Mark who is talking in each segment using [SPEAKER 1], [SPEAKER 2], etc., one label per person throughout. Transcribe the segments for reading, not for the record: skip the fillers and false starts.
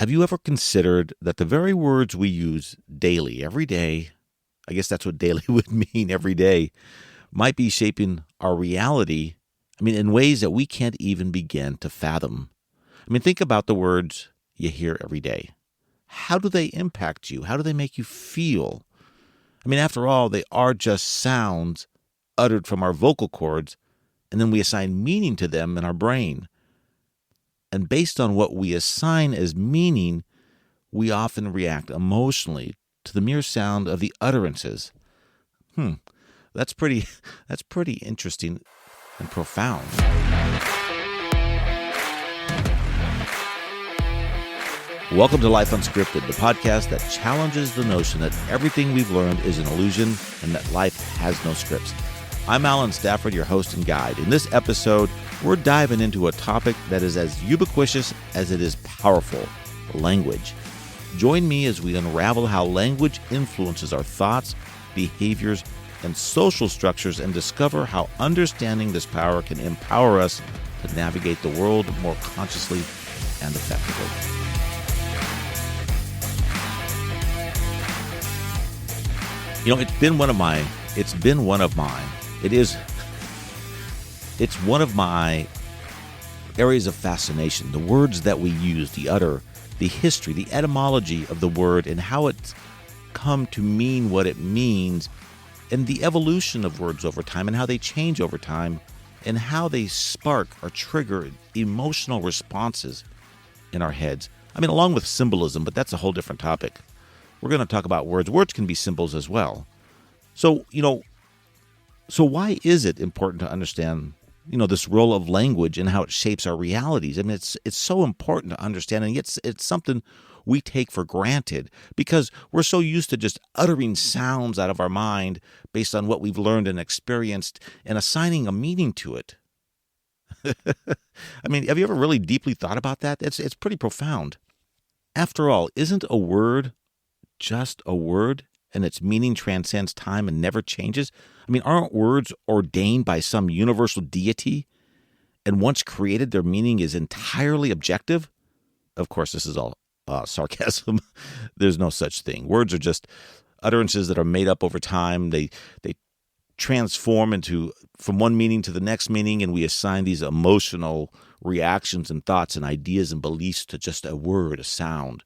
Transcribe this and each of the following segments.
[SPEAKER 1] Have you ever considered that the very words we use daily, every day, I guess that's what daily would mean, every day, might be shaping our reality, in ways that we can't even begin to fathom? Think about the words you hear every day. How do they impact you? How do they make you feel? After all, they are just sounds uttered from our vocal cords, and then we assign meaning to them in our brain. And based on what we assign as meaning, we often react emotionally to the mere sound of the utterances. That's pretty interesting and profound. Welcome to Life Unscripted, the podcast that challenges the notion that everything we've learned is an illusion and that life has no scripts. I'm Allen Stafford, your host and guide. In this episode, we're diving into a topic that is as ubiquitous as it is powerful: language. Join me as we unravel how language influences our thoughts, behaviors, and social structures, and discover how understanding this power can empower us to navigate the world more consciously and effectively. It's one of my areas of fascination, the words that we use, the utter, the history, the etymology of the word, and how it's come to mean what it means, and the evolution of words over time, and how they change over time, and how they spark or trigger emotional responses in our heads. Along with symbolism, but that's a whole different topic. We're going to talk about words. Words can be symbols as well. So why is it important to understand, this role of language and how it shapes our realities? It's so important to understand, and yet it's something we take for granted because we're so used to just uttering sounds out of our mind based on what we've learned and experienced and assigning a meaning to it. Have you ever really deeply thought about that? It's pretty profound. After all, isn't a word just a word, and its meaning transcends time and never changes? Aren't words ordained by some universal deity, and once created, their meaning is entirely objective? Of course, this is all sarcasm. There's no such thing. Words are just utterances that are made up over time. They transform from one meaning to the next meaning, and we assign these emotional reactions and thoughts and ideas and beliefs to just a word, a sound.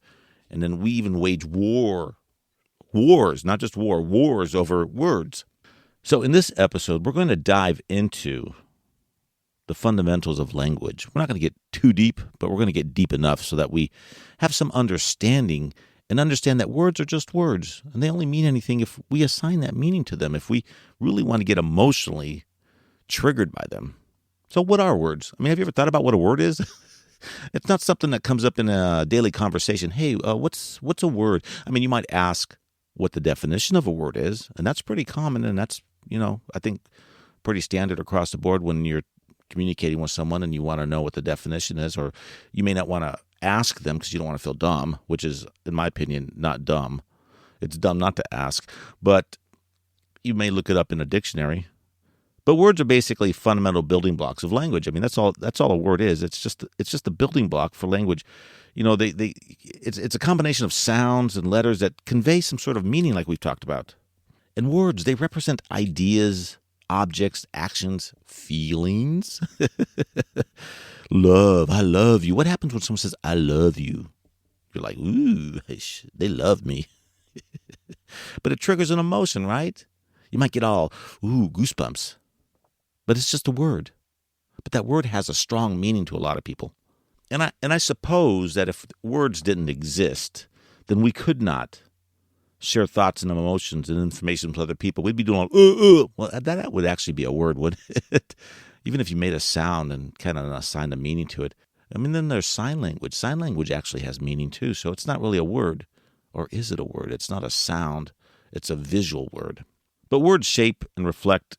[SPEAKER 1] And then we even wage wars, not just wars over words. So in this episode, we're going to dive into the fundamentals of language. We're not going to get too deep, but we're going to get deep enough so that we have some understanding and understand that words are just words, and they only mean anything if we assign that meaning to them, if we really want to get emotionally triggered by them. So what are words? Have you ever thought about what a word is? It's not something that comes up in a daily conversation. Hey, what's a word? You might ask what the definition of a word is, and that's pretty common, and that's, I think pretty standard across the board when you're communicating with someone and you want to know what the definition is, or you may not want to ask them because you don't want to feel dumb, which is, in my opinion, not dumb. It's dumb not to ask, but you may look it up in a dictionary. But words are basically fundamental building blocks of language. That's all a word is. It's just the building block for language. It's a combination of sounds and letters that convey some sort of meaning, like we've talked about. And words, they represent ideas, objects, actions, feelings. Love, I love you. What happens when someone says, I love you? You're like, ooh, they love me. But it triggers an emotion, right? You might get all, ooh, goosebumps. But it's just a word. But that word has a strong meaning to a lot of people. And I suppose that if words didn't exist, then we could not share thoughts and emotions and information with other people. We'd be doing Well, that would actually be a word, wouldn't it? Even if you made a sound and kind of assigned a meaning to it. Then there's sign language. Sign language actually has meaning too, so it's not really a word. Or is it a word? It's not a sound. It's a visual word. But words shape and reflect,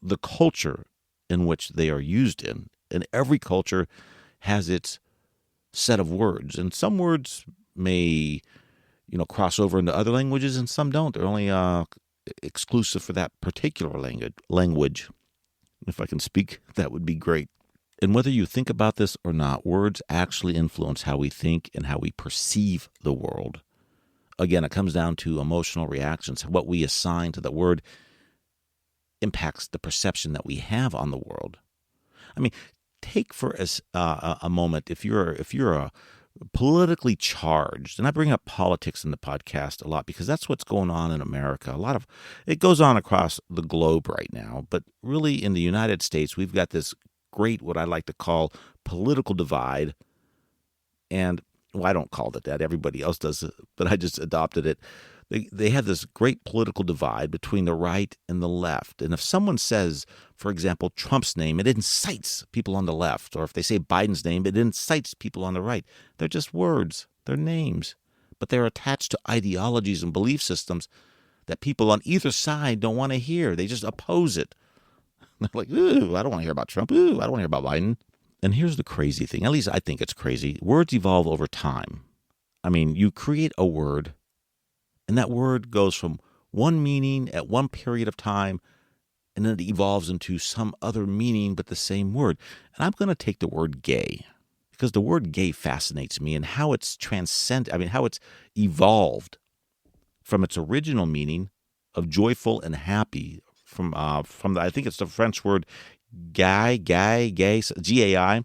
[SPEAKER 1] the culture in which they are used in. And every culture has its set of words. And some words may, cross over into other languages, and some don't. They're only exclusive for that particular language. If I can speak, that would be great. And whether you think about this or not, words actually influence how we think and how we perceive the world. Again, it comes down to emotional reactions. What we assign to the word impacts the perception that we have on the world. I mean, take for a moment, if you're a politically charged, and I bring up politics in the podcast a lot because that's what's going on in America. It goes on across the globe right now, but really in the United States, we've got this great, what I like to call, political divide. And, well, I don't call it that. Everybody else does it, but I just adopted it. They have this great political divide between the right and the left. And if someone says, for example, Trump's name, it incites people on the left. Or if they say Biden's name, it incites people on the right. They're just words. They're names. But they're attached to ideologies and belief systems that people on either side don't want to hear. They just oppose it. They're like, ooh, I don't want to hear about Trump. Ooh, I don't want to hear about Biden. And here's the crazy thing. At least I think it's crazy. Words evolve over time. I mean, you create a word, and that word goes from one meaning at one period of time, and then it evolves into some other meaning but the same word. And I'm going to take the word gay, because the word gay fascinates me and how it's how it's evolved from its original meaning of joyful and happy, from I think it's the French word gay, G-A-I,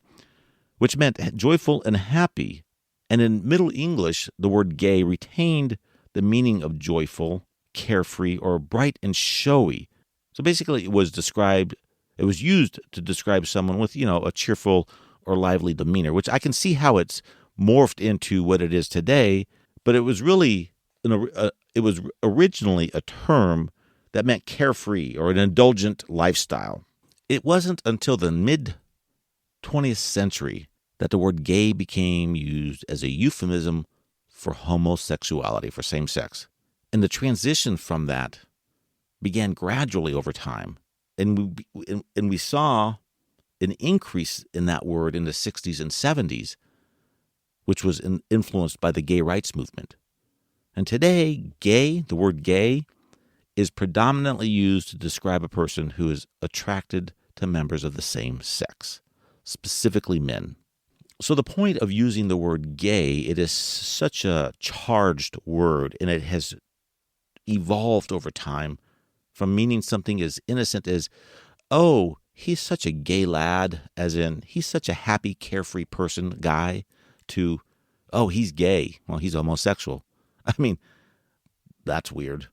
[SPEAKER 1] which meant joyful and happy. And in Middle English, the word gay retained the meaning of joyful, carefree, or bright and showy. So basically it was used to describe someone with, a cheerful or lively demeanor, which I can see how it's morphed into what it is today, but it was really, it was originally a term that meant carefree or an indulgent lifestyle. It wasn't until the mid-20th century that the word gay became used as a euphemism for homosexuality, for same sex. And the transition from that began gradually over time. And we saw an increase in that word in the 60s and 70s, which was influenced by the gay rights movement. And today, the word gay, is predominantly used to describe a person who is attracted to members of the same sex, specifically men. So the point of using the word gay, it is such a charged word, and it has evolved over time from meaning something as innocent as, oh, he's such a gay lad, as in he's such a happy, carefree person, guy, to, oh, he's gay. Well, he's homosexual. I mean, that's weird.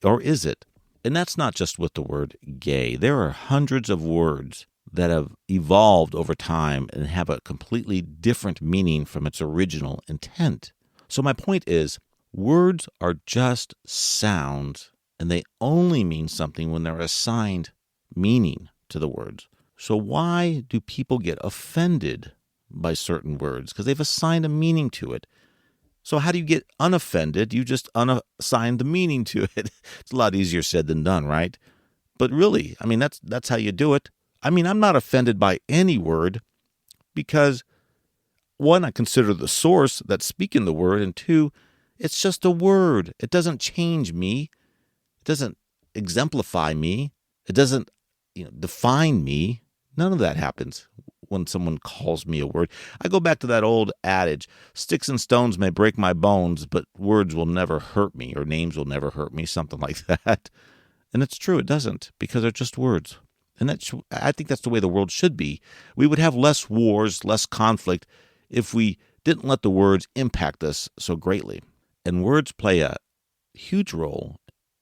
[SPEAKER 1] Or is it? And that's not just with the word gay. There are hundreds of words that have evolved over time and have a completely different meaning from its original intent. So my point is, words are just sounds, and they only mean something when they're assigned meaning to the words. So why do people get offended by certain words? Because they've assigned a meaning to it. So how do you get unoffended? You just unassign the meaning to it. It's a lot easier said than done, right? But really, I mean, that's how you do it. I mean, I'm not offended by any word because, one, I consider the source that's speaking the word, and two, it's just a word. It doesn't change me. It doesn't exemplify me. It doesn't, define me. None of that happens when someone calls me a word. I go back to that old adage, sticks and stones may break my bones, but words will never hurt me, or names will never hurt me, something like that. And it's true, it doesn't, because they're just words. And I think that's the way the world should be. We would have less wars, less conflict, if we didn't let the words impact us so greatly. And words play a huge role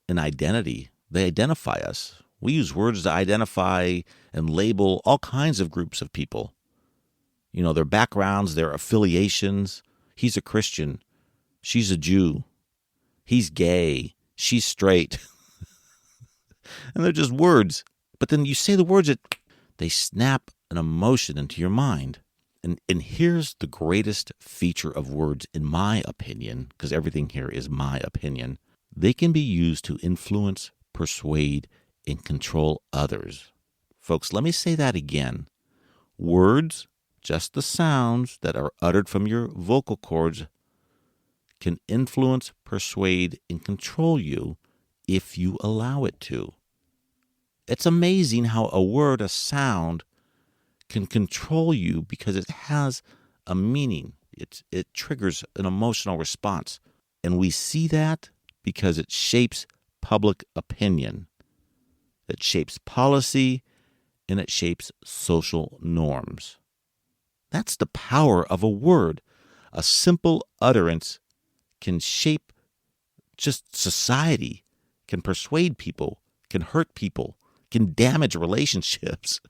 [SPEAKER 1] in identity. They identify us. We use words to identify and label all kinds of groups of people. Their backgrounds, their affiliations. He's a Christian. She's a Jew. He's gay. She's straight. And they're just words. But then you say the words, they snap an emotion into your mind. And here's the greatest feature of words, in my opinion, because everything here is my opinion. They can be used to influence, persuade, and control others. Folks, let me say that again. Words, just the sounds that are uttered from your vocal cords, can influence, persuade, and control you if you allow it to. It's amazing how a word, a sound, can control you because it has a meaning. It triggers an emotional response. And we see that because it shapes public opinion. It shapes policy, and it shapes social norms. That's the power of a word. A simple utterance can shape just society, can persuade people, can hurt people, can damage relationships.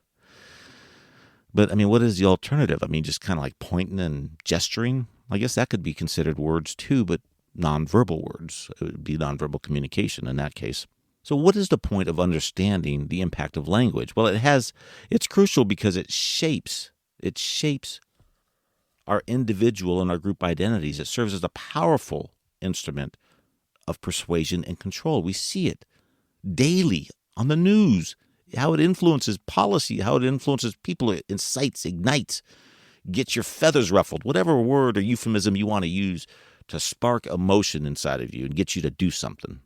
[SPEAKER 1] But, I mean, what is the alternative? I mean, just kind of like pointing and gesturing? I guess that could be considered words too, but nonverbal words. It would be nonverbal communication in that case. So what is the point of understanding the impact of language? Well, it's crucial because it shapes our individual and our group identities. It serves as a powerful instrument of persuasion and control. We see it daily on the news, how it influences policy, how it influences people, it incites, ignites, gets your feathers ruffled, whatever word or euphemism you want to use to spark emotion inside of you and get you to do something.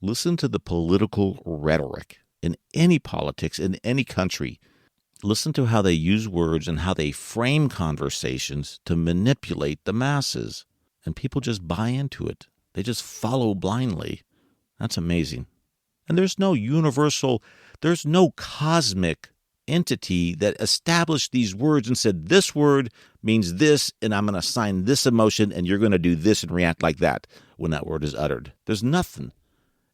[SPEAKER 1] Listen to the political rhetoric in any politics, in any country. Listen to how they use words and how they frame conversations to manipulate the masses. And people just buy into it. They just follow blindly. That's amazing. And there's no cosmic entity that established these words and said, this word means this, and I'm going to assign this emotion, and you're going to do this and react like that when that word is uttered. There's nothing.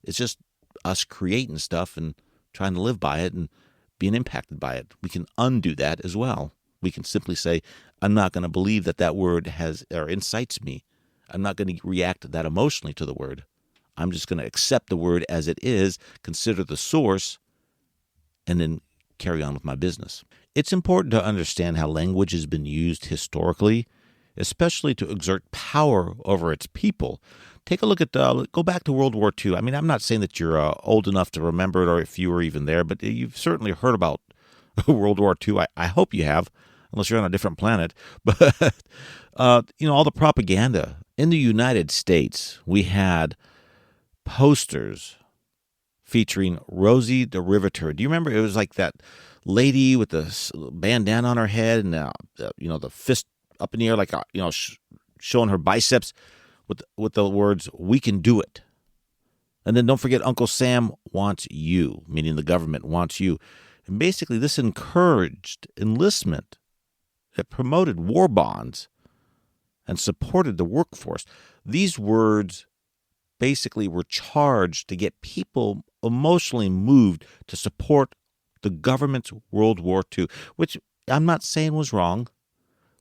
[SPEAKER 1] It's just us creating stuff and trying to live by it and being impacted by it. We can undo that as well. We can simply say, I'm not going to believe that word has or incites me. I'm not going to react that emotionally to the word. I'm just going to accept the word as it is, consider the source, and then carry on with my business. It's important to understand how language has been used historically, especially to exert power over its people. Take a look at, go back to World War II. I mean, I'm not saying that you're old enough to remember it or if you were even there, but you've certainly heard about World War II. I hope you have, unless you're on a different planet. But, all the propaganda. In the United States, we had posters featuring Rosie the Riveter. Do you remember? It was like that lady with the bandana on her head and, the fist up in the air, like, showing her biceps with the words, "We can do it." And then don't forget, Uncle Sam wants you, meaning the government wants you. And basically, this encouraged enlistment. It promoted war bonds and supported the workforce. These words basically were charged to get people emotionally moved to support the government's World War II, which I'm not saying was wrong,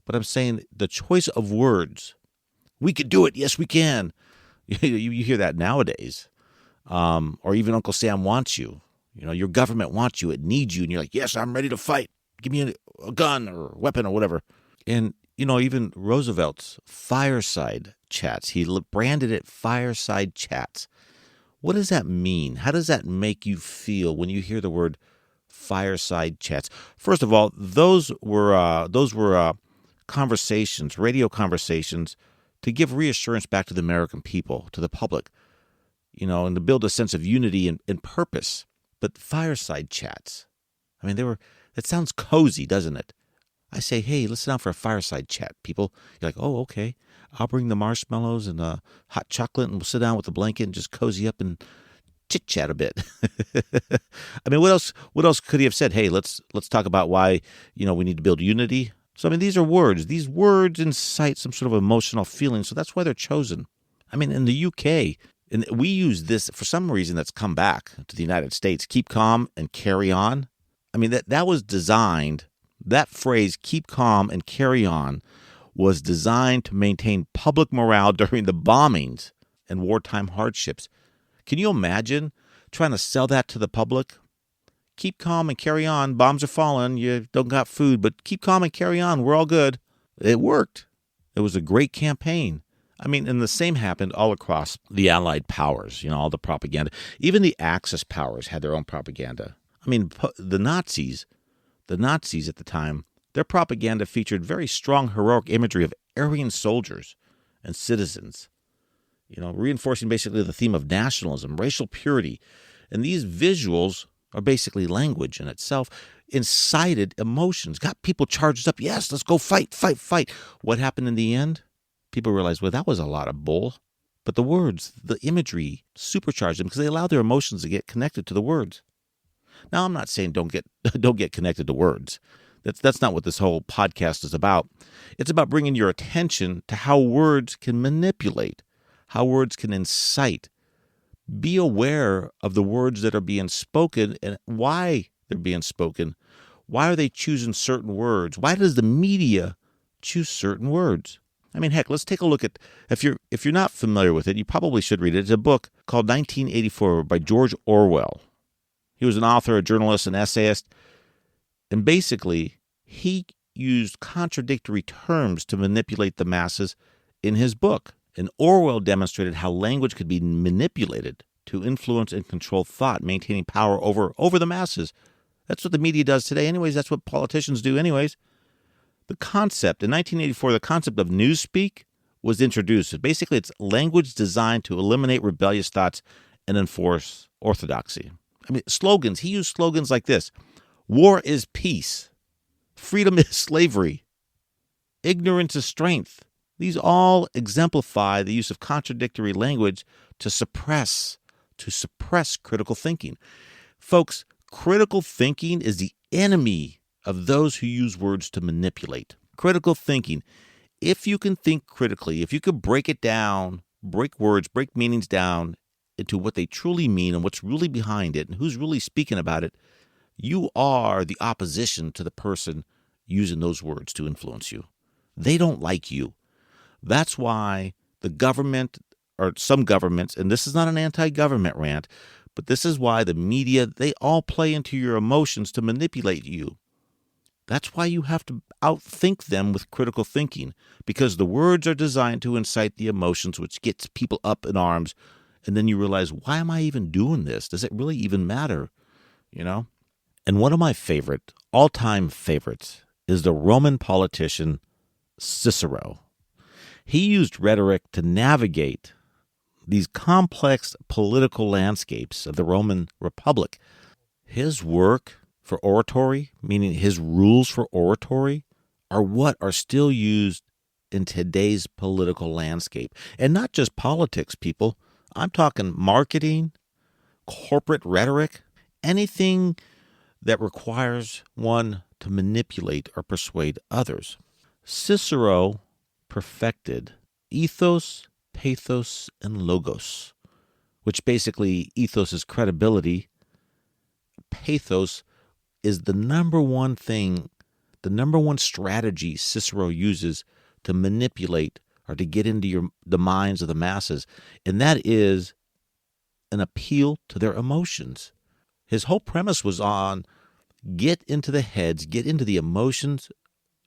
[SPEAKER 1] but I'm saying the choice of words. We could do it. Yes, we can. You hear that nowadays. Or even Uncle Sam wants you. Your government wants you. It needs you. And you're like, yes, I'm ready to fight. Give me a gun or a weapon or whatever. And, even Roosevelt's fireside chats, he branded it fireside chats. What does that mean? How does that make you feel when you hear the word fireside chats? First of all, those were conversations, radio conversations, to give reassurance back to the American people, to the public, and to build a sense of unity and purpose. But fireside chats, I mean, that sounds cozy, doesn't it? I say, hey, let's sit down for a fireside chat, people. You're like, oh, okay. I'll bring the marshmallows and hot chocolate, and we'll sit down with the blanket and just cozy up and chit-chat a bit. I mean, what else could he have said? Hey, let's talk about why, we need to build unity. So, I mean, these are words. These words incite some sort of emotional feeling, so that's why they're chosen. I mean, in the UK, and we use this for some reason that's come back to the United States, keep calm and carry on. I mean, that was designed, that phrase, keep calm and carry on, was designed to maintain public morale during the bombings and wartime hardships. Can you imagine trying to sell that to the public? Keep calm and carry on. Bombs are falling. You don't got food, but keep calm and carry on. We're all good. It worked. It was a great campaign. I mean, and the same happened all across the Allied powers, all the propaganda. Even the Axis powers had their own propaganda. I mean, the Nazis at the time, their propaganda featured very strong heroic imagery of Aryan soldiers and citizens, reinforcing basically the theme of nationalism, racial purity. And these visuals are basically language in itself. incited emotions, got people charged up. Yes, let's go fight, fight, fight. What happened in the end? People realized, well, that was a lot of bull. But the words, the imagery supercharged them because they allow their emotions to get connected to the words. Now, I'm not saying don't get connected to words. That's not what this whole podcast is about. It's about bringing your attention to how words can manipulate, how words can incite. Be aware of the words that are being spoken and why they're being spoken. Why are they choosing certain words? Why does the media choose certain words? I mean, heck, let's take a look at, if you're not familiar with it, you probably should read it. It's a book called 1984 by George Orwell. He was an author, a journalist, an essayist, and basically he used contradictory terms to manipulate the masses in his book. And Orwell demonstrated how language could be manipulated to influence and control thought, maintaining power over the masses. That's what the media does today anyways. That's what politicians do anyways. The concept, in 1984, the concept of newspeak was introduced. Basically, it's language designed to eliminate rebellious thoughts and enforce orthodoxy. I mean, slogans. He used slogans like this. War is peace. Freedom is slavery. Ignorance is strength. These all exemplify the use of contradictory language to suppress critical thinking. Folks, critical thinking is the enemy of those who use words to manipulate. Critical thinking. If you can think critically, if you could break it down, break words, break meanings down into what they truly mean and what's really behind it and who's really speaking about it, you are the opposition to the person using those words to influence you. They don't like you. That's why the government, or some governments, and this is not an anti-government rant, but this is why the media, they all play into your emotions to manipulate you. That's why you have to outthink them with critical thinking, because the words are designed to incite the emotions, which gets people up in arms, and then you realize, why am I even doing this? Does it really even matter? You know? And one of my favorite, all-time favorites, is the Roman politician Cicero. He used rhetoric to navigate these complex political landscapes of the Roman Republic. His work for oratory, meaning his rules for oratory, are what are still used in today's political landscape. And not just politics, people. I'm talking marketing, corporate rhetoric, anything that requires one to manipulate or persuade others. Cicero perfected ethos, pathos, and logos, which basically ethos is credibility. Pathos is the number one thing, the number one strategy Cicero uses to manipulate or to get into the minds of the masses, and that is an appeal to their emotions. His whole premise was on get into the heads, get into the emotions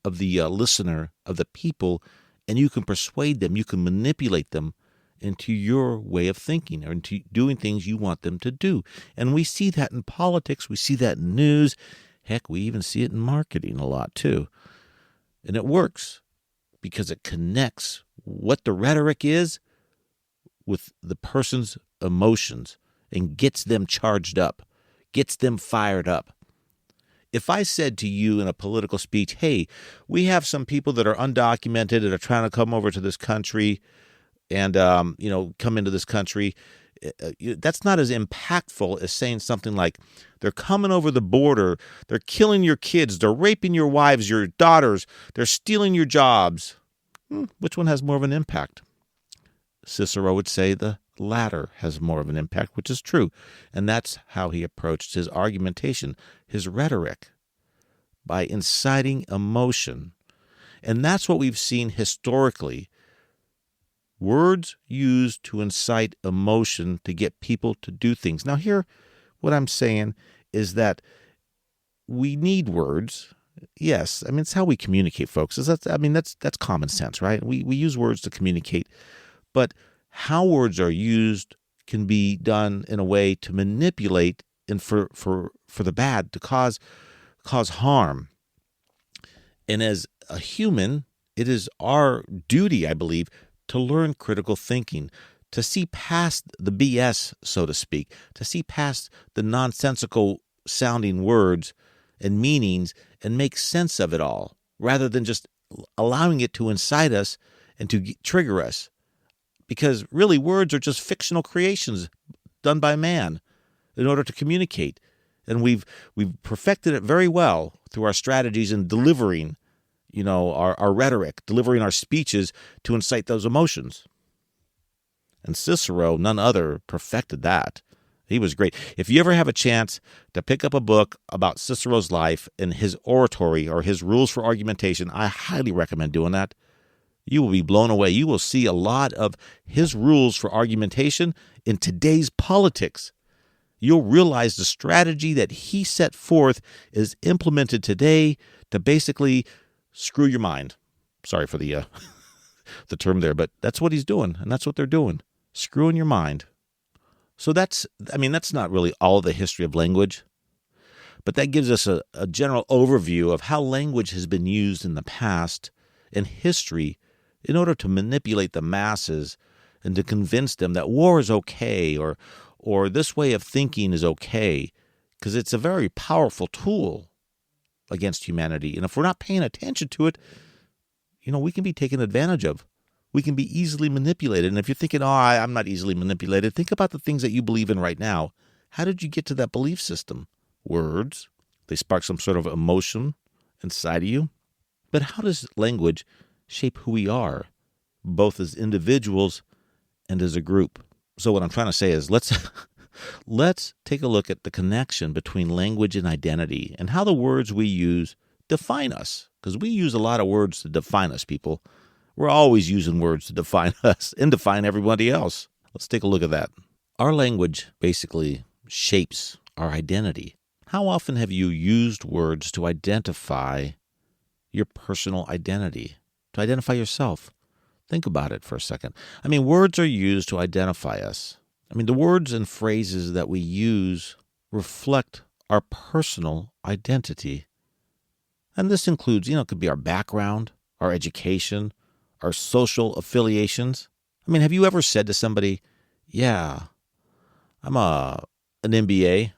[SPEAKER 1] of the listener, of the people, and you can persuade them, you can manipulate them into your way of thinking or into doing things you want them to do. And we see that in politics, we see that in news, heck, we even see it in marketing a lot too. And it works because it connects what the rhetoric is with the person's emotions and gets them charged up, gets them fired up. If I said to you in a political speech, hey, we have some people that are undocumented that are trying to come over to this country and, come into this country, that's not as impactful as saying something like, they're coming over the border, they're killing your kids, they're raping your wives, your daughters, they're stealing your jobs. Which one has more of an impact? Cicero would say the latter has more of an impact, which is true. And that's how he approached his argumentation, his rhetoric, by inciting emotion. And that's what we've seen historically. Words used to incite emotion to get people to do things. Now here, what I'm saying is that we need words. Yes, I mean, it's how we communicate, folks. That's common sense, right? We use words to communicate. But how words are used can be done in a way to manipulate and for the bad, to cause harm. And as a human, it is our duty, I believe, to learn critical thinking, to see past the BS, so to speak, to see past the nonsensical sounding words and meanings and make sense of it all, rather than just allowing it to incite us and to trigger us. Because really, words are just fictional creations done by man in order to communicate. And we've perfected it very well through our strategies in delivering, our rhetoric, delivering our speeches to incite those emotions. And Cicero, none other, perfected that. He was great. If you ever have a chance to pick up a book about Cicero's life and his oratory or his rules for argumentation, I highly recommend doing that. You will be blown away. You will see a lot of his rules for argumentation in today's politics. You'll realize the strategy that he set forth is implemented today to basically screw your mind. Sorry for the the term there, but that's what he's doing, and that's what they're doing, screwing your mind. So that's not really all the history of language, but that gives us a general overview of how language has been used in the past in history in order to manipulate the masses and to convince them that war is okay or this way of thinking is okay, because it's a very powerful tool against humanity. And if we're not paying attention to it, we can be taken advantage of. We can be easily manipulated. And if you're thinking, I'm not easily manipulated, think about the things that you believe in right now. How did you get to that belief system? Words. They spark some sort of emotion inside of you. But how does language shape who we are, both as individuals and as a group? So what I'm trying to say is let's take a look at the connection between language and identity and how the words we use define us. Because we use a lot of words to define us, people. We're always using words to define us and define everybody else. Let's take a look at that. Our language basically shapes our identity. How often have you used words to identify your personal identity, to identify yourself? Think about it for a second. Words are used to identify us. The words and phrases that we use reflect our personal identity. And this includes, it could be our background, our education, our social affiliations. Have you ever said to somebody, yeah, I'm an MBA?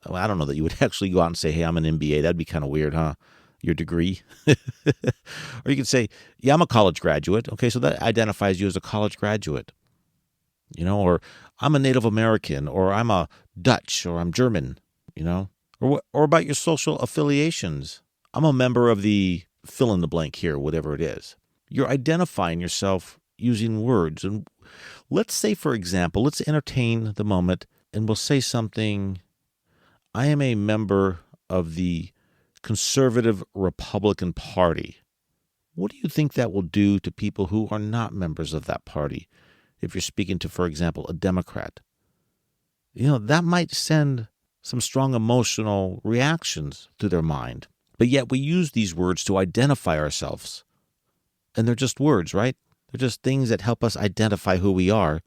[SPEAKER 1] Well, I don't know that you would actually go out and say, hey, I'm an MBA. That'd be kind of weird, huh? Your degree. Or you could say, yeah, I'm a college graduate. Okay, so that identifies you as a college graduate. Or I'm a Native American, or I'm a Dutch, or I'm German, or about your social affiliations. I'm a member of the fill in the blank here, whatever it is. You're identifying yourself using words. And let's say, for example, let's entertain the moment and we'll say something. I am a member of the Conservative Republican Party. What do you think that will do to people who are not members of that party? If you're speaking to, for example, a Democrat, that might send some strong emotional reactions to their mind. But yet we use these words to identify ourselves. And they're just words, right? They're just things that help us identify who we are,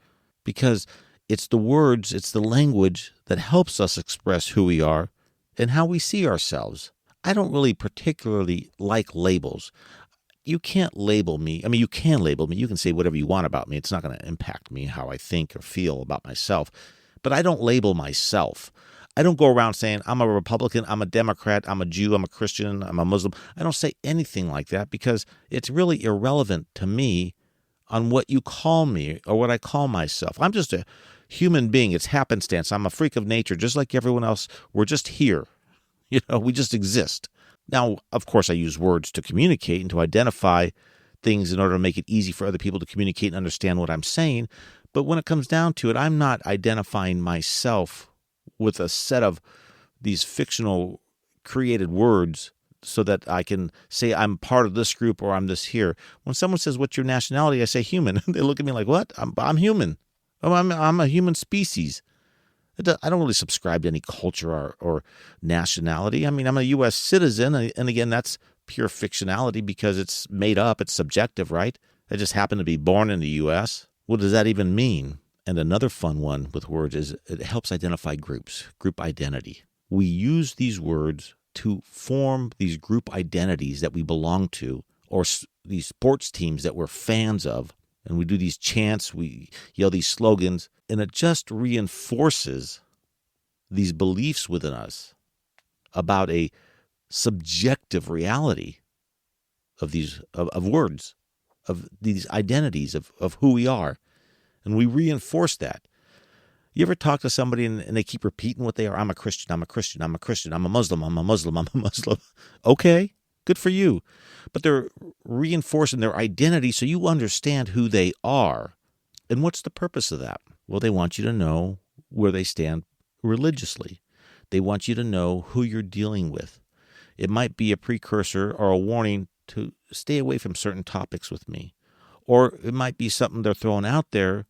[SPEAKER 1] because it's the words, it's the language that helps us express who we are and how we see ourselves. I don't really particularly like labels. You can't label me. You can label me. You can say whatever you want about me. It's not going to impact me, how I think or feel about myself. But I don't label myself. I don't go around saying I'm a Republican, I'm a Democrat, I'm a Jew, I'm a Christian, I'm a Muslim. I don't say anything like that because it's really irrelevant to me on what you call me or what I call myself. I'm just a human being. It's happenstance. I'm a freak of nature, just like everyone else. We're just here. We just exist. Now, of course, I use words to communicate and to identify things in order to make it easy for other people to communicate and understand what I'm saying. But when it comes down to it, I'm not identifying myself with a set of these fictional created words so that I can say I'm part of this group or I'm this here. When someone says, what's your nationality? I say human. They look at me like, what? I'm human. I'm a human species. I don't really subscribe to any culture or nationality. I'm a U.S. citizen, and again, that's pure fictionality because it's made up, it's subjective, right? I just happen to be born in the U.S. What does that even mean? And another fun one with words is it helps identify groups, group identity. We use these words to form these group identities that we belong to, or these sports teams that we're fans of. And we do these chants, we yell these slogans, and it just reinforces these beliefs within us about a subjective reality of these of words, of these identities of who we are. And we reinforce that. You ever talk to somebody and they keep repeating what they are? I'm a Christian, I'm a Christian, I'm a Christian, I'm a Muslim, I'm a Muslim, I'm a Muslim. Okay, good for you. But they're reinforcing their identity so you understand who they are. And what's the purpose of that? Well, they want you to know where they stand religiously. They want you to know who you're dealing with. It might be a precursor or a warning to stay away from certain topics with me. Or it might be something they're throwing out there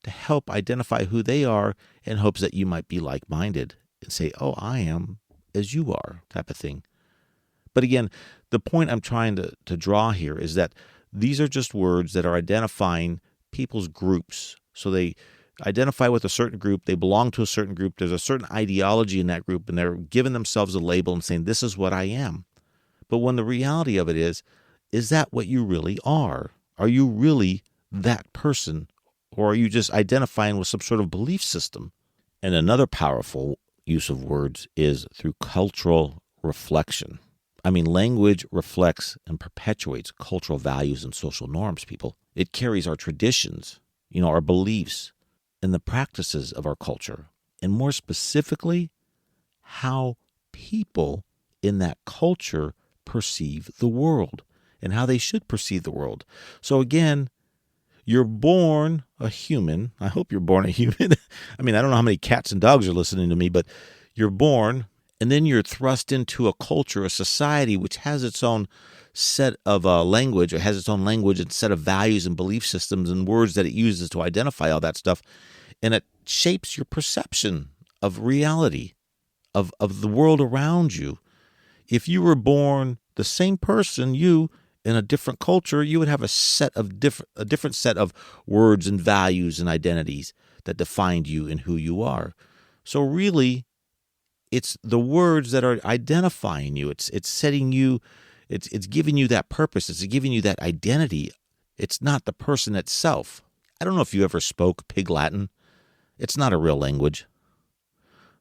[SPEAKER 1] to help identify who they are in hopes that you might be like-minded and say, oh, I am as you are, type of thing. But again, the point I'm trying to draw here is that these are just words that are identifying people's groups. So they identify with a certain group, they belong to a certain group, there's a certain ideology in that group, and they're giving themselves a label and saying, this is what I am. But when the reality of it is that what you really are? Are you really that person? Or are you just identifying with some sort of belief system? And another powerful use of words is through cultural reflection. I mean, language reflects and perpetuates cultural values and social norms, people. It carries our traditions, our beliefs, and the practices of our culture. And more specifically, how people in that culture perceive the world and how they should perceive the world. So again, you're born a human. I hope you're born a human. I mean, I don't know how many cats and dogs are listening to me, but you're born, and then you're thrust into a culture, a society, which has its own set of language, or has its own language and set of values and belief systems and words that it uses to identify all that stuff. And it shapes your perception of reality, of the world around you. If you were born the same person, in a different culture, you would have a different set of words and values and identities that defined you and who you are. So really, it's the words that are identifying you. It's setting you, it's giving you that purpose. It's giving you that identity. It's not the person itself. I don't know if you ever spoke Pig Latin. It's not a real language,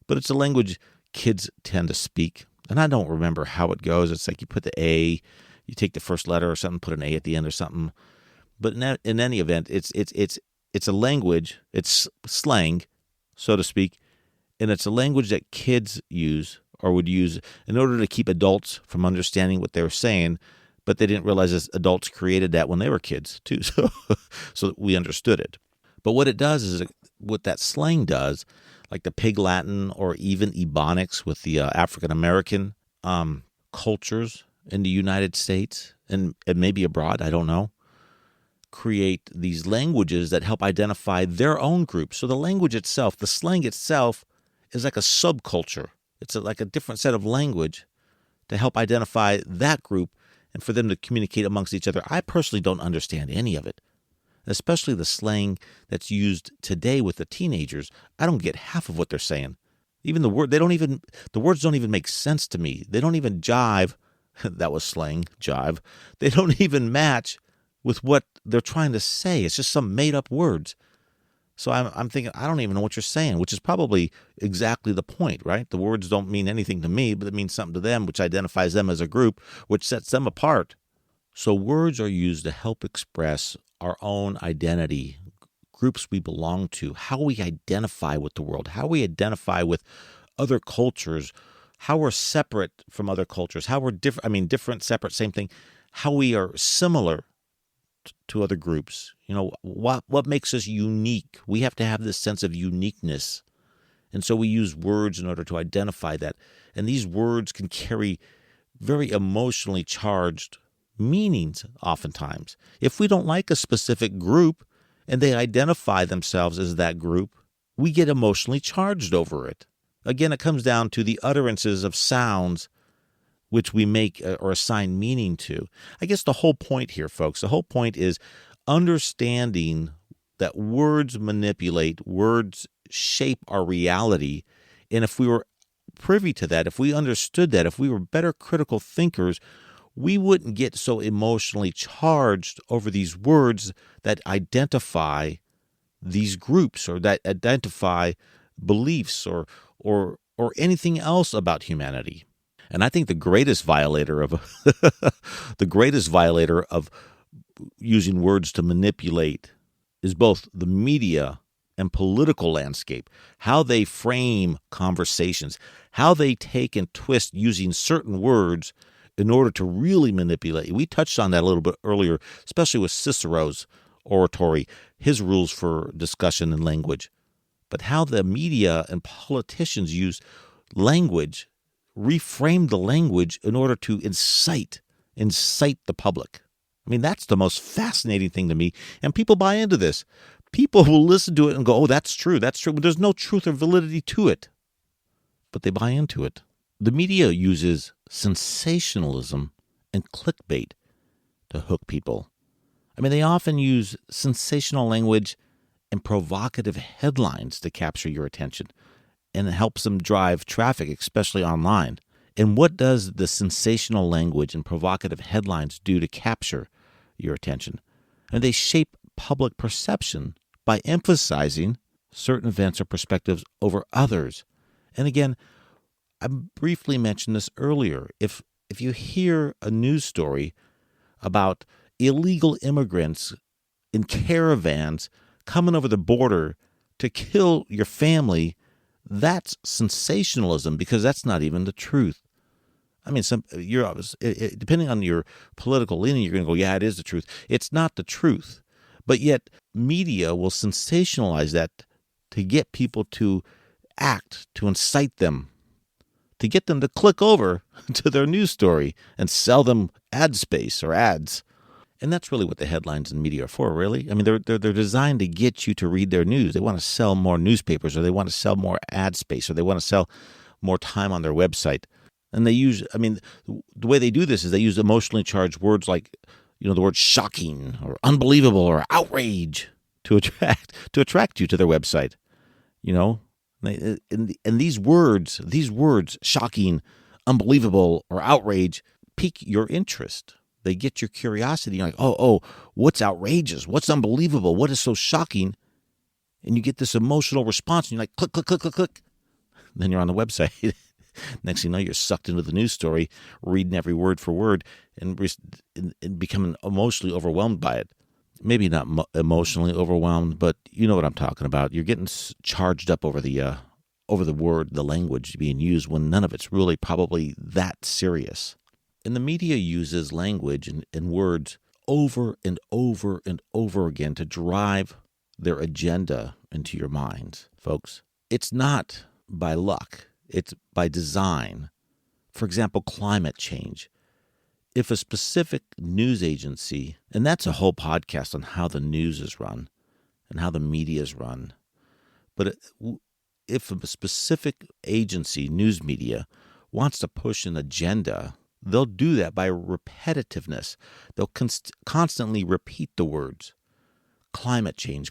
[SPEAKER 1] but it's a language kids tend to speak. And I don't remember how it goes. It's like you put the A, you take the first letter or something, put an A at the end or something. But in any event, it's a language. It's slang, so to speak, and it's a language that kids use or would use in order to keep adults from understanding what they were saying. But they didn't realize that adults created that when they were kids too, so that we understood it. But what it does is what that slang does, like the Pig Latin or even Ebonics with the African American cultures in the United States and maybe abroad, I don't know, create these languages that help identify their own group. So the language itself, the slang itself, is like a subculture. It's like a different set of language to help identify that group and for them to communicate amongst each other. I personally don't understand any of it, especially the slang that's used today with the teenagers. I don't get half of what they're saying. Even the words don't even make sense to me. They don't even jive. That was slang, jive. They don't even match with what they're trying to say. It's just some made-up words. So I'm thinking, I don't even know what you're saying, which is probably exactly the point, right? The words don't mean anything to me, but it means something to them, which identifies them as a group, which sets them apart. So words are used to help express our own identity, groups we belong to, how we identify with the world, how we identify with other cultures, how we're separate from other cultures, how we're different, different, separate, same thing, how we are similar to other groups. What makes us unique? We have to have this sense of uniqueness. And so we use words in order to identify that. And these words can carry very emotionally charged meanings oftentimes. If we don't like a specific group and they identify themselves as that group, we get emotionally charged over it. Again, it comes down to the utterances of sounds which we make or assign meaning to. I guess the whole point here, folks, the whole point is understanding that words manipulate, words shape our reality. And if we were privy to that, if we understood that, if we were better critical thinkers, we wouldn't get so emotionally charged over these words that identify these groups or that identify beliefs or anything else about humanity. And I think the greatest violator of the greatest violator of using words to manipulate is both the media and political landscape, how they frame conversations, how they take and twist using certain words in order to really manipulate. We touched on that a little bit earlier, especially with Cicero's oratory, his rules for discussion and language. But how the media and politicians use language, reframe the language in order to incite the public. I mean, that's the most fascinating thing to me. And people buy into this. People will listen to it and go, oh, that's true. But there's no truth or validity to it. But they buy into it. The media uses sensationalism and clickbait to hook people. I mean, they often use sensational language and provocative headlines to capture your attention. And it helps them drive traffic, especially online. And what does the sensational language and provocative headlines do to capture your attention? And they shape public perception by emphasizing certain events or perspectives over others. And again, I briefly mentioned this earlier. If you hear a news story about illegal immigrants in caravans coming over the border to kill your family, that's sensationalism, because that's not even the truth. I mean, depending on your political leaning, you're going to go, yeah, it is the truth. It's not the truth. But yet media will sensationalize that to get people to act, to incite them, to get them to click over to their news story and sell them ad space or ads. And that's really what the headlines and media are for, really. I mean, they're designed to get you to read their news. They want to sell more newspapers, or they want to sell more ad space, or they want to sell more time on their website. And they use, I mean, the way they do this is they use emotionally charged words like, the word shocking or unbelievable or outrage to attract you to their website. And these words, shocking, unbelievable, or outrage, pique your interest. They get your curiosity. You're like, oh, what's outrageous? What's unbelievable? What is so shocking? And you get this emotional response, and you're like, click, click, click, click, click. Then you're on the website. Next thing you know, you're sucked into the news story, reading every word for word, and becoming emotionally overwhelmed by it. Maybe not emotionally overwhelmed, but you know what I'm talking about. You're getting charged up over the word, the language being used, when none of it's really probably that serious. And the media uses language and words over and over and over again to drive their agenda into your minds, folks. It's not by luck. It's by design. For example, climate change. If a specific news agency, and that's a whole podcast on how the news is run and how the media is run, but if a specific agency, news media, wants to push an agenda, they'll do that by repetitiveness. They'll constantly repeat the words. Climate change.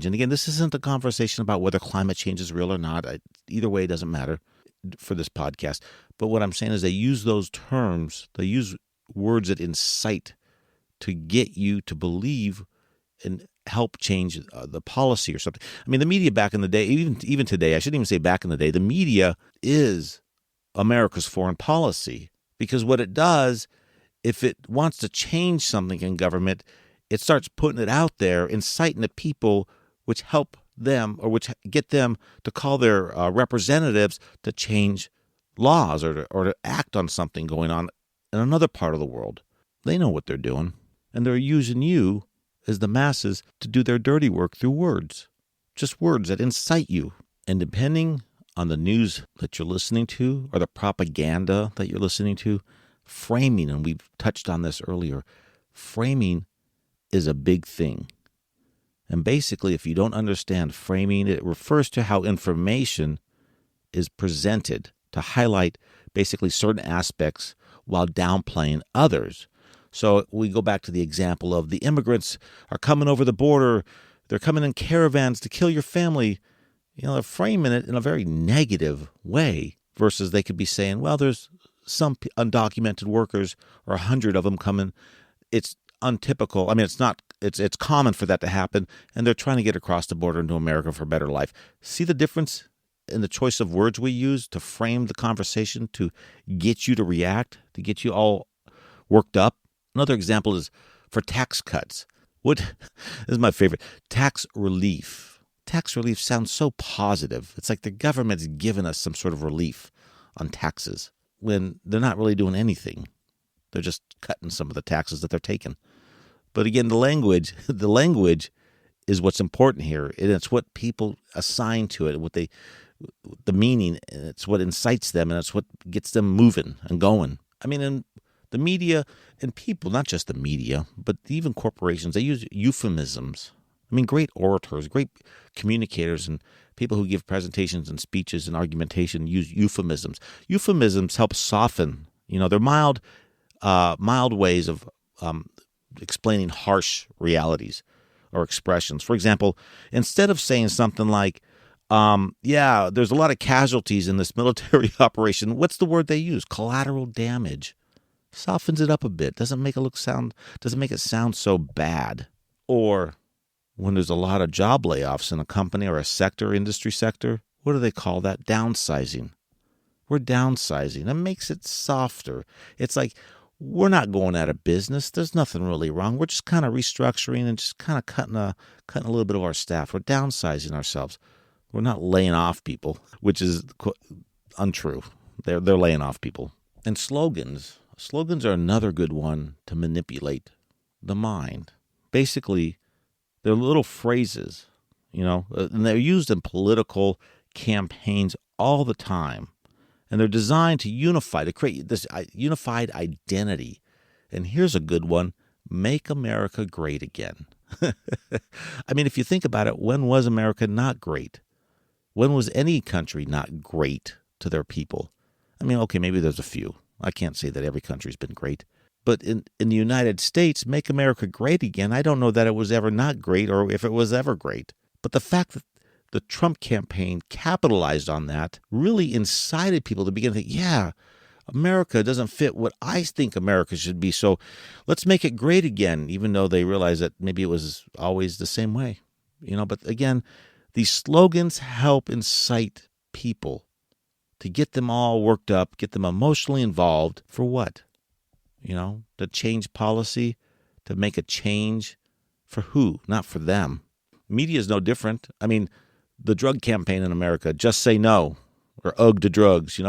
[SPEAKER 1] And again, this isn't a conversation about whether climate change is real or not. Either way, it doesn't matter for this podcast. But what I'm saying is they use those terms, they use words that incite to get you to believe and help change the policy or something. I mean, the media back in the day, even today, I shouldn't even say back in the day, the media is America's foreign policy. Because what it does, if it wants to change something in government, it starts putting it out there, inciting the people, which help them or which get them to call their representatives to change laws or to act on something going on in another part of the world. They know what they're doing, and they're using you as the masses to do their dirty work through words, just words that incite you. And depending on the news that you're listening to or the propaganda that you're listening to, framing, and we've touched on this earlier, framing is a big thing. And basically, if you don't understand framing, it refers to how information is presented to highlight basically certain aspects while downplaying others. So we go back to the example of the immigrants are coming over the border. They're coming in caravans to kill your family. They're framing it in a very negative way versus they could be saying, well, there's some undocumented workers or 100 of them coming. It's untypical. I mean, it's common for that to happen, and they're trying to get across the border into America for a better life. See the difference in the choice of words we use to frame the conversation, to get you to react, to get you all worked up. Another example is for tax cuts. This is my favorite. Tax relief. Tax relief sounds so positive. It's like the government's given us some sort of relief on taxes when they're not really doing anything. They're just cutting some of the taxes that they're taking. But again, the language is what's important here. And it's what people assign to it, the meaning, and it's what incites them, and it's what gets them moving and going. I mean, in the media and people, not just the media, but even corporations, they use euphemisms. I mean, great orators, great communicators, and people who give presentations and speeches and argumentation use euphemisms. Euphemisms help soften, they're mild ways of explaining harsh realities or expressions. For example, instead of saying something like, there's a lot of casualties in this military operation, what's the word they use? Collateral damage. Softens it up a bit. Doesn't make it sound so bad. Or when there's a lot of job layoffs in a company or a industry sector, what do they call that? Downsizing. We're downsizing. It makes it softer. It's like, we're not going out of business. There's nothing really wrong. We're just kind of restructuring and just kind of cutting a little bit of our staff. We're downsizing ourselves. We're not laying off people, which is untrue. They're laying off people. And slogans. Slogans are another good one to manipulate the mind. Basically, they're little phrases, and they're used in political campaigns all the time. And they're designed to create this unified identity. And here's a good one: make America great again. I mean, if you think about it, when was America not great? When was any country not great to their people? I mean, okay, maybe there's a few. I can't say that every country's been great. But in the United States, make America great again, I don't know that it was ever not great or if it was ever great. But the fact that the Trump campaign capitalized on that really incited people to begin to think, America doesn't fit what I think America should be, so let's make it great again, even though they realize that maybe it was always the same way. But again, these slogans help incite people to get them all worked up, get them emotionally involved. For what? To change policy, to make a change. For who? Not for them. Media is no different. I mean, the drug campaign in America, just say no, or ugh to drugs,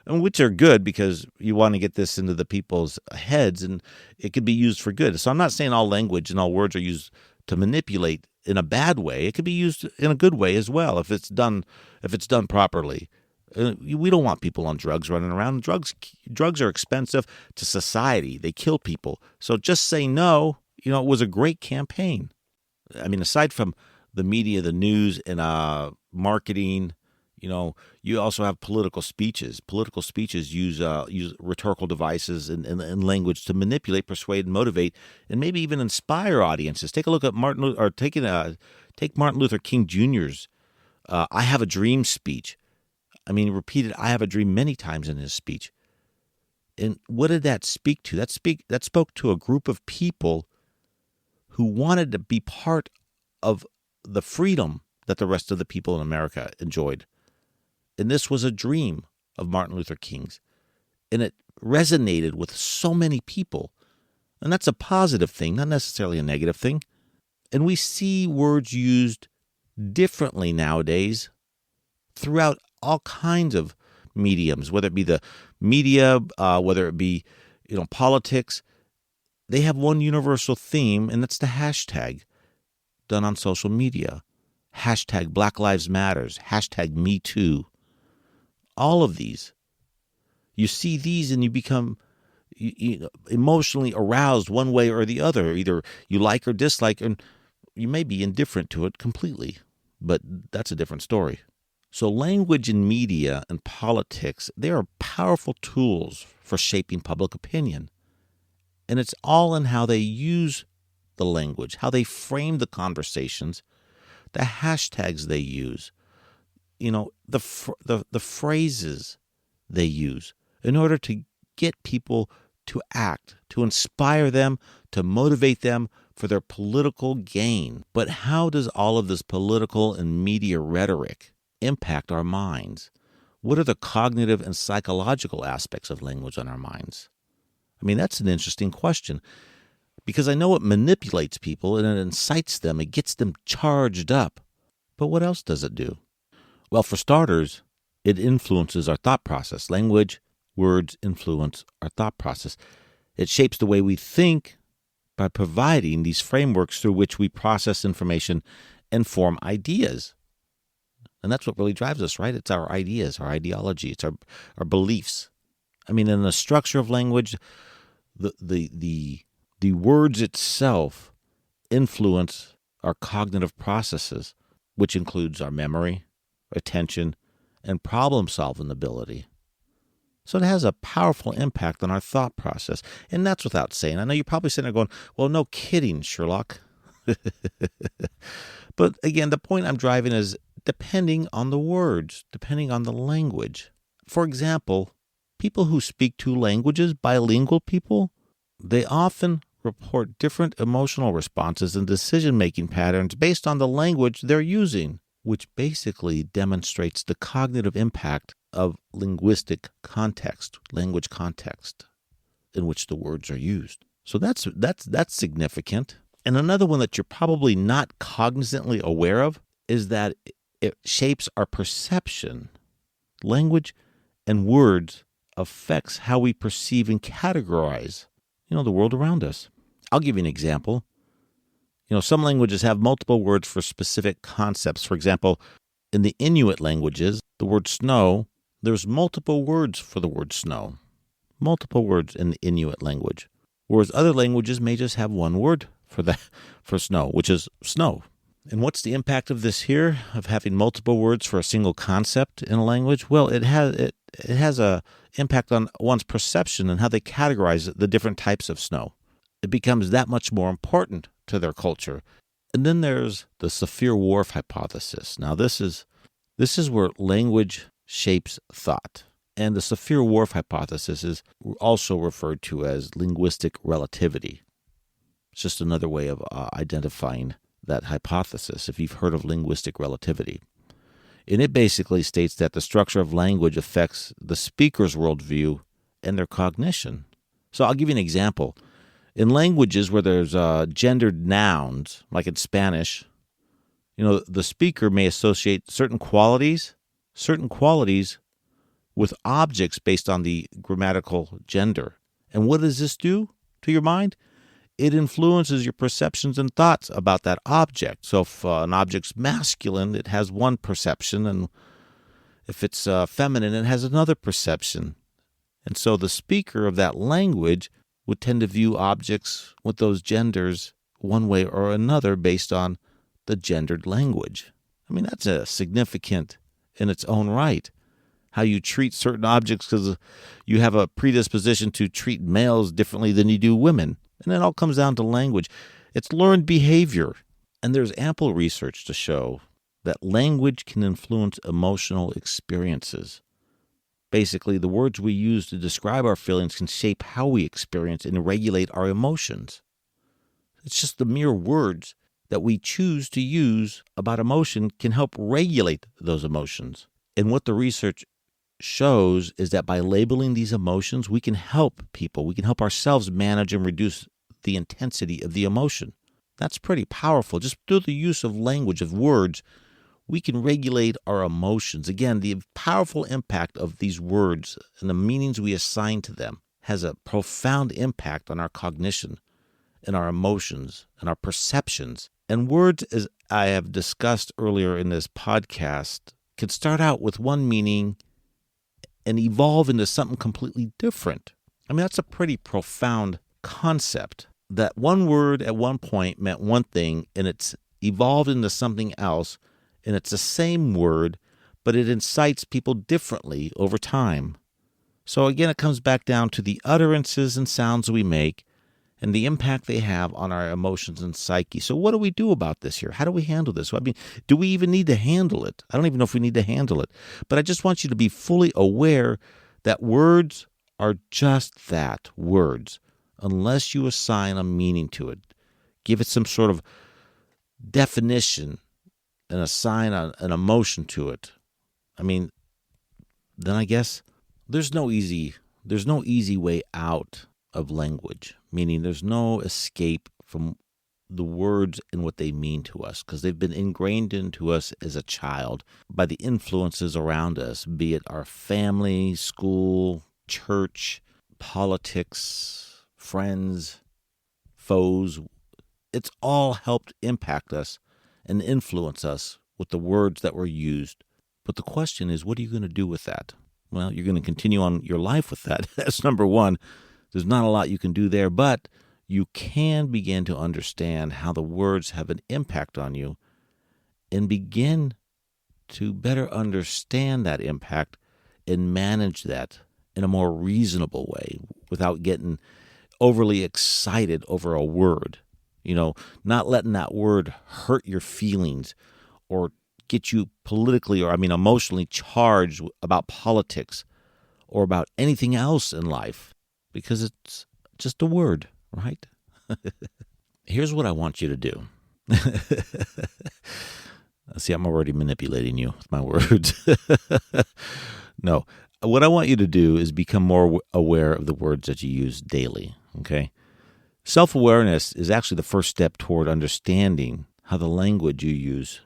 [SPEAKER 1] and which are good because you want to get this into the people's heads and it could be used for good. So I'm not saying all language and all words are used to manipulate in a bad way. It could be used in a good way as well if it's done properly. We don't want people on drugs running around. Drugs are expensive to society. They kill people. So just say no, it was a great campaign. I mean, aside from the media, the news, and marketing, you also have political speeches. Political speeches use rhetorical devices and language to manipulate, persuade, and motivate, and maybe even inspire audiences. Take a look at take Martin Luther King Jr.'s "I Have a Dream" speech. I mean, he repeated "I have a dream" many times in his speech. And what did that speak to? That spoke to a group of people who wanted to be part of the freedom that the rest of the people in America enjoyed. And this was a dream of Martin Luther King's. And it resonated with so many people. And that's a positive thing, not necessarily a negative thing. And we see words used differently nowadays throughout all kinds of mediums, whether it be the media, whether it be politics. They have one universal theme, and that's the hashtag done on social media. Hashtag Black Lives Matters, hashtag Me Too. All of these. You see these and you become emotionally aroused one way or the other. Either you like or dislike, and you may be indifferent to it completely, but that's a different story. So language in media and politics, they are powerful tools for shaping public opinion. And it's all in how they use the language, how they frame the conversations, the hashtags they use, the phrases they use in order to get people to act, to inspire them, to motivate them for their political gain. But how does all of this political and media rhetoric impact our minds? What are the cognitive and psychological aspects of language on our minds? I mean, that's an interesting question, because I know it manipulates people and it incites them. It gets them charged up. But what else does it do? Well, for starters, it influences our thought process. Language, words influence our thought process. It shapes the way we think by providing these frameworks through which we process information and form ideas. And that's what really drives us, right? It's our ideas, our ideology, it's our beliefs. I mean, in the structure of language, the words itself influence our cognitive processes, which includes our memory, attention, and problem-solving ability. So it has a powerful impact on our thought process. And that's without saying. I know you're probably sitting there going, well, no kidding, Sherlock. But again, the point I'm driving is depending on the words, depending on the language. For example, people who speak two languages, bilingual people, they often report different emotional responses and decision-making patterns based on the language they're using, which basically demonstrates the cognitive impact of linguistic context, language context, in which the words are used. So that's significant. And another one that you're probably not cognizantly aware of is that it shapes our perception. Language and words affects how we perceive and categorize, the world around us. I'll give you an example. Some languages have multiple words for specific concepts. For example, in the Inuit languages, the word snow, there's multiple words for the word snow. Multiple words in the Inuit language. Whereas other languages may just have one word for snow, which is snow. And what's the impact of this here, of having multiple words for a single concept in a language? Well, it has a impact on one's perception and how they categorize the different types of snow. It becomes that much more important to their culture. And then there's the Sapir-Whorf hypothesis. Now, this is where language shapes thought. And the Sapir-Whorf hypothesis is also referred to as linguistic relativity. It's just another way of identifying that hypothesis, if you've heard of linguistic relativity. And it basically states that the structure of language affects the speaker's worldview and their cognition. So I'll give you an example. In languages where there's gendered nouns, like in Spanish, the speaker may associate certain qualities with objects based on the grammatical gender. And what does this do to your mind? It influences your perceptions and thoughts about that object. So if an object's masculine, it has one perception, and if it's feminine, it has another perception. And so the speaker of that language would tend to view objects with those genders one way or another based on the gendered language. I mean, that's a significant in its own right. How you treat certain objects, because you have a predisposition to treat males differently than you do women. And it all comes down to language. It's learned behavior. And there's ample research to show that language can influence emotional experiences. Basically, the words we use to describe our feelings can shape how we experience and regulate our emotions. It's just the mere words that we choose to use about emotion can help regulate those emotions. And what the research shows is that by labeling these emotions, we can help people. We can help ourselves manage and reduce the intensity of the emotion. That's pretty powerful. Just through the use of language, of words, we can regulate our emotions. Again, the powerful impact of these words and the meanings we assign to them has a profound impact on our cognition and our emotions and our perceptions. And words, as I have discussed earlier in this podcast, can start out with one meaning and evolve into something completely different. I mean, that's a pretty profound concept, that one word at one point meant one thing and it's evolved into something else, and it's the same word, but it incites people differently over time. So again, it comes back down to the utterances and sounds we make and the impact they have on our emotions and psyche. So what do we do about this here? How do we handle this? I mean, do we even need to handle it? I don't even know if we need to handle it. But I just want you to be fully aware that words are just that, words, unless you assign a meaning to it. Give it some sort of definition and assign an emotion to it. I mean, then I guess there's no easy way out of language, meaning there's no escape from the words and what they mean to us, because they've been ingrained into us as a child by the influences around us, be it our family, school, church, politics, friends, foes. It's all helped impact us and influence us with the words that were used. But the question is, what are you going to do with that? Well, you're going to continue on your life with that. That's number one. There's not a lot you can do there, but you can begin to understand how the words have an impact on you and begin to better understand that impact and manage that in a more reasonable way without getting overly excited over a word. Not letting that word hurt your feelings or get you politically emotionally charged about politics or about anything else in life, because it's just a word, right? Here's what I want you to do. See, I'm already manipulating you with my words. No, what I want you to do is become more aware of the words that you use daily, okay? Self-awareness is actually the first step toward understanding how the language you use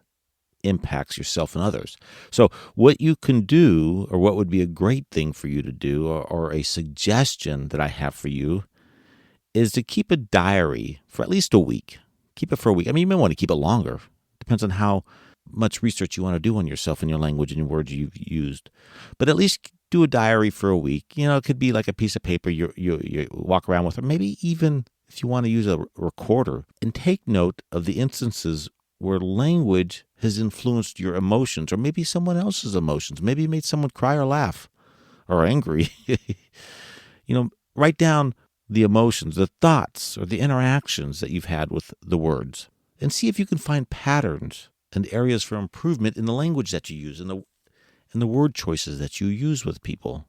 [SPEAKER 1] impacts yourself and others. So what you can do, or what would be a great thing for you to do, or a suggestion that I have for you, is to keep a diary for at least a week. Keep it for a week. You may want to keep it longer. Depends on how much research you want to do on yourself and your language and your words you've used. But at least do a diary for a week. It could be like a piece of paper you walk around with, or maybe even if you want to use a recorder, and take note of the instances where language has influenced your emotions, or maybe someone else's emotions. Maybe you made someone cry or laugh or angry. Write down the emotions, the thoughts, or the interactions that you've had with the words, and see if you can find patterns and areas for improvement in the language that you use and the word choices that you use with people.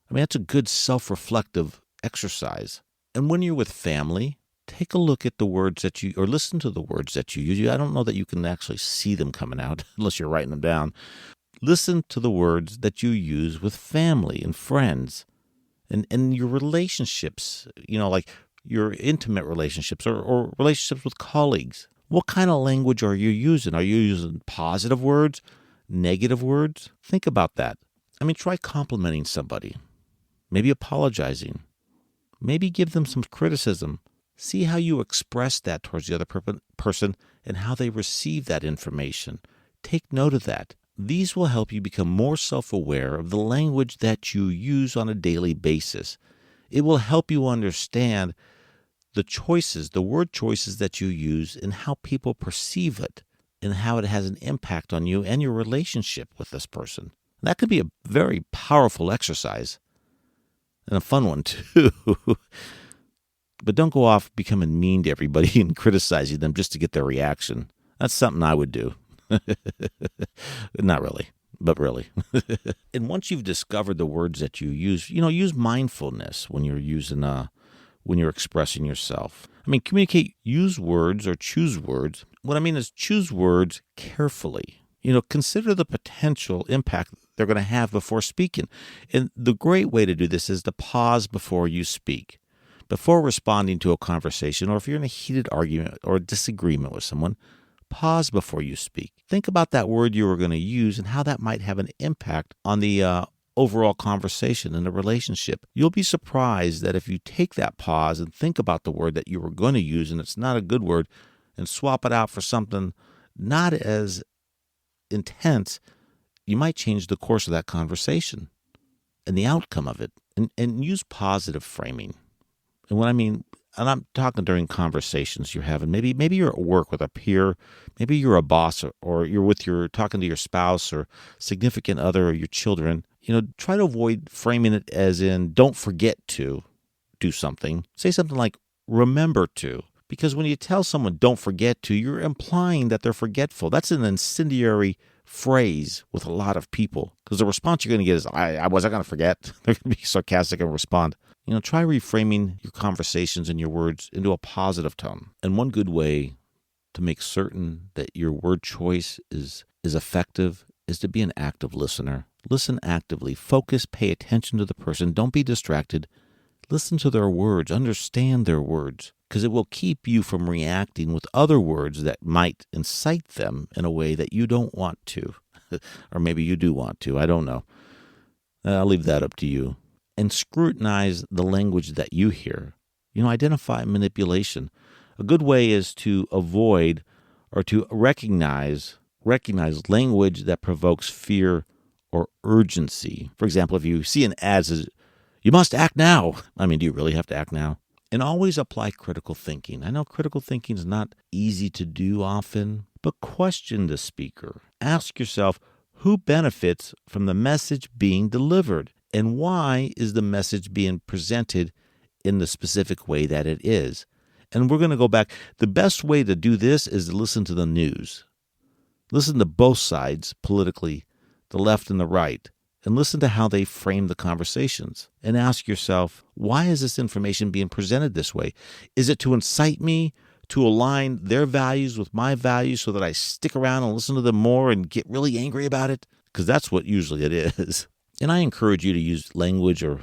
[SPEAKER 1] That's a good self-reflective exercise. And when you're with family, take a look at the words or listen to the words that you use. I don't know that you can actually see them coming out unless you're writing them down. Listen to the words that you use with family and friends and your relationships, like your intimate relationships or relationships with colleagues. What kind of language are you using? Are you using positive words, negative words? Think about that. Try complimenting somebody, maybe apologizing. Maybe give them some criticism. See how you express that towards the other person and how they receive that information. Take note of that. These will help you become more self-aware of the language that you use on a daily basis. It will help you understand the word choices that you use and how people perceive it and how it has an impact on you and your relationship with this person. That could be a very powerful exercise. And a fun one, too. But don't go off becoming mean to everybody and criticizing them just to get their reaction. That's something I would do. Not really, but really. And once you've discovered the words that you use, use mindfulness when you're expressing yourself. Use words or choose words. What I mean is choose words carefully. Consider the potential impact they're going to have before speaking. And the great way to do this is to pause before you speak. Before responding to a conversation, or if you're in a heated argument or a disagreement with someone, pause before you speak. Think about that word you were going to use and how that might have an impact on the overall conversation and the relationship. You'll be surprised that if you take that pause and think about the word that you were going to use and it's not a good word, and swap it out for something not as intense, you might change the course of that conversation and the outcome of it. And use positive framing. And what I mean, and I'm talking during conversations you're having. Maybe you're at work with a peer. Maybe you're a boss, or you're talking to your spouse or significant other or your children. Try to avoid framing it as in don't forget to do something. Say something like remember to. Because when you tell someone don't forget to, you're implying that they're forgetful. That's an incendiary phrase with a lot of people. Because the response you're going to get is, I wasn't going to forget. They're going to be sarcastic and respond. Try reframing your conversations and your words into a positive tone. And one good way to make certain that your word choice is effective is to be an active listener. Listen actively. Focus, pay attention to the person. Don't be distracted. Listen to their words. Understand their words, because it will keep you from reacting with other words that might incite them in a way that you don't want to. Or maybe you do want to. I don't know. I'll leave that up to you. And scrutinize the language that you hear. Identify manipulation. A good way is to avoid or to recognize language that provokes fear or urgency. For example, if you see an ad that says, "You must act now." Do you really have to act now? And always apply critical thinking. I know critical thinking is not easy to do often, but question the speaker. Ask yourself, who benefits from the message being delivered? And why is the message being presented in the specific way that it is? And we're going to go back. The best way to do this is to listen to the news. Listen to both sides politically, the left and the right, and listen to how they frame the conversations. And ask yourself, why is this information being presented this way? Is it to incite me to align their values with my values so that I stick around and listen to them more and get really angry about it? Because that's what usually it is. And I encourage you to use language or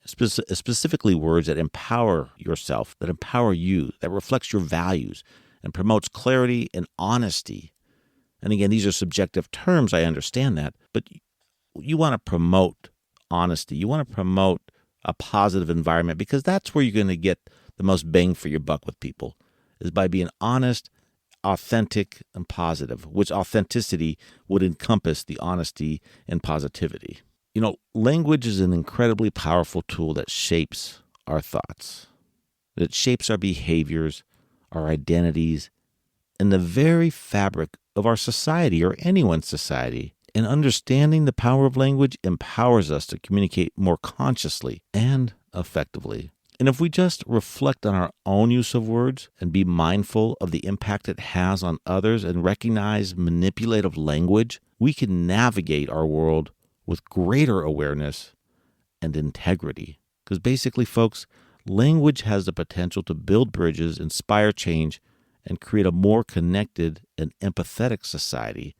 [SPEAKER 1] specifically words that empower yourself, that empower you, that reflects your values and promotes clarity and honesty. And again, these are subjective terms, I understand that, but you want to promote honesty. You want to promote a positive environment, because that's where you're going to get the most bang for your buck with people, is by being honest, authentic, and positive, which authenticity would encompass the honesty and positivity. Language is an incredibly powerful tool that shapes our thoughts, that shapes our behaviors, our identities, and the very fabric of our society or anyone's society. And understanding the power of language empowers us to communicate more consciously and effectively. And if we just reflect on our own use of words and be mindful of the impact it has on others and recognize manipulative language, we can navigate our world with greater awareness and integrity. Because basically, folks, language has the potential to build bridges, inspire change, and create a more connected and empathetic society.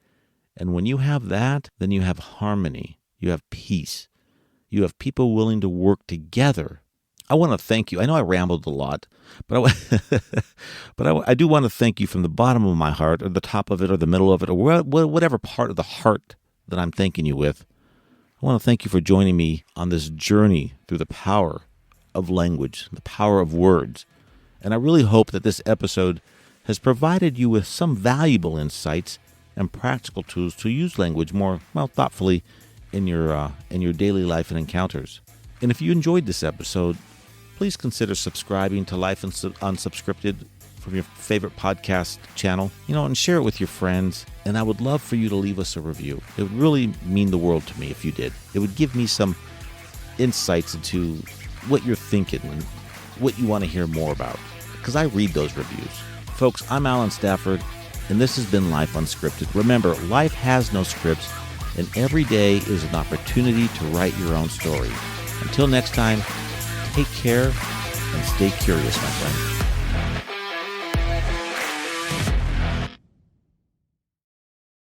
[SPEAKER 1] And when you have that, then you have harmony, you have peace, you have people willing to work together. I want to thank you. I know I rambled a lot, but I do want to thank you from the bottom of my heart, or the top of it, or the middle of it, or whatever part of the heart that I'm thanking you with. I want to thank you for joining me on this journey through the power of language, the power of words. And I really hope that this episode has provided you with some valuable insights and practical tools to use language more, thoughtfully in your daily life and encounters. And if you enjoyed this episode, please consider subscribing to Life Unscripted from your favorite podcast channel, and share it with your friends. And I would love for you to leave us a review. It would really mean the world to me if you did. It would give me some insights into what you're thinking and what you want to hear more about, because I read those reviews. Folks, I'm Allen Stafford, and this has been Life Unscripted. Remember, life has no scripts, and every day is an opportunity to write your own story. Until next time, take care and stay curious, my friend.